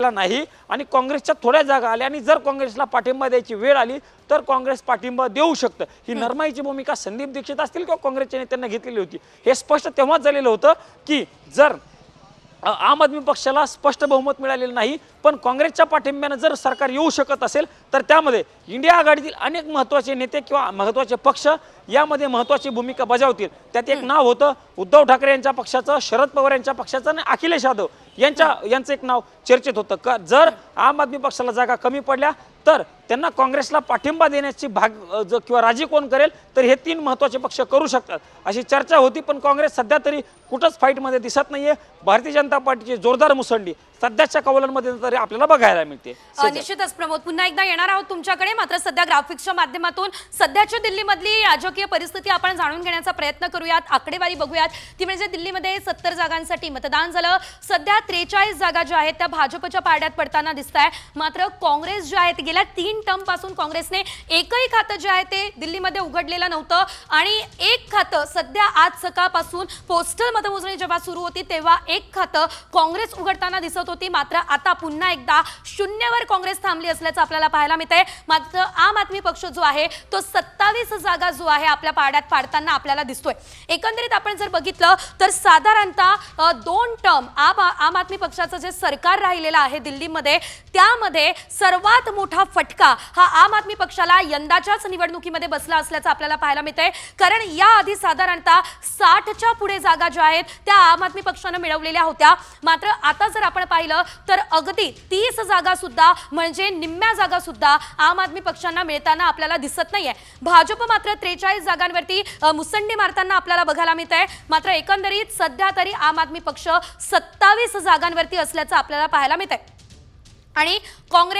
नाही आणि काँग्रेसच्या थोड्या जागा आल्या आणि जर काँग्रेसला पाठिंबा द्यायची वेळ आली तर काँग्रेस पाठिंबा देऊ शकतं। ही नरमाईची भूमिका संदीप दीक्षित असतील किंवा काँग्रेसच्या नेत्यांना घेतलेली होती। हे स्पष्ट तेव्हाच झालेलं होतं की जर आम आदमी पक्षाला स्पष्ट बहुमत मिळालेलं नाही पण काँग्रेसच्या पाठिंब्याने जर सरकार येऊ शकत असेल तर त्यामध्ये इंडिया आघाडीतील अनेक महत्त्वाचे नेते किंवा महत्त्वाचे पक्ष यामध्ये महत्त्वाची भूमिका बजावतील। त्यात एक नाव होतं उद्धव ठाकरे यांच्या पक्षाचं, शरद पवार यांच्या पक्षाचं आणि अखिलेश यादव यांचं एक नाव चर्चेत होतं। जर आम आदमी पक्षाला जागा कमी पडल्या तर त्यांना काँग्रेसला पाठिंबा देण्याची किंवा राजी कोण करेल तर हे तीन महत्त्वाचे पक्ष करू शकतात अशी चर्चा होती। पण काँग्रेस सध्या तरी कुठंच फाईटमध्ये दिसत नाहीये। भारतीय जनता पार्टीची जोरदार मुसंडी सध्याच्या कौलांमध्ये तरी आपल्याला बघायला मिळते। निश्चितच प्रमोद, पुन्हा एकदा येणार आहोत तुमच्याकडे। मात्र सध्या ग्राफिक्सच्या माध्यमातून सध्याच्या दिल्लीमधली राजकीय परिस्थिती आपण जाणून घेण्याचा प्रयत्न करूयात, आकडेवारी बघूयात। ती म्हणजे दिल्लीमध्ये 70 जागांसाठी मतदान झालं। सध्या 43 जागा ज्या आहेत त्या भाजपच्या पारड्यात पडताना दिसताय। मात्र काँग्रेस जे आहे ते गेल्या 3 टर्म पासून काँग्रेसने एकही खातं जे आहे ते दिल्लीमध्ये उघडलेलं नव्हतं आणि एक खातं सध्या आज सकाळपासून पोस्टल मतमोजणी जेव्हा सुरू होती तेव्हा एक खातं काँग्रेस उघडताना दिसत होती। मात्र आता पुन्हा एकदा शून्यावर काँग्रेस थांबली असल्याचं आपल्याला पाहायला मिळतंय। मात्र आम आदमी पक्ष जो आहे तो 27 जागा जो आहे आपल्या पारड्यात पाडताना आपल्याला दिसतोय। एकंदरीत आपण जर बघितलं तर साधारणतः 2 टर्म आम आदमी पक्षाचं जे सरकार राहिलेलं आहे दिल्लीमध्ये त्यामध्ये सर्वात मोठा फटका हा आम आदमी पक्षाला यंदाच्याच निवडणुकीमध्ये बसला असल्याचं आपल्याला पाहायला मिळतंय। कारण याआधी साधारणतः 60च्या पुढे जागा ज्या आहेत त्या आम आदमी पक्षानं मिळवलेल्या होत्या। मात्र आता जर आपण पाहिलं तर अगदी 30 जागा सुद्धा म्हणजे निम्म्या जागा सुद्धा आम आदमी पक्षांना मिळताना आपल्याला दिसत नाहीये। भाजप मात्र 43 जागांवरती मुसंडी मारताना आपल्याला बघायला मिळतंय। मात्र एकंदरीत सध्या तरी आम आदमी पक्ष 27 जागांवरती असल्याचं आपल्याला पाहायला मिळतंय आणि काँग्रेस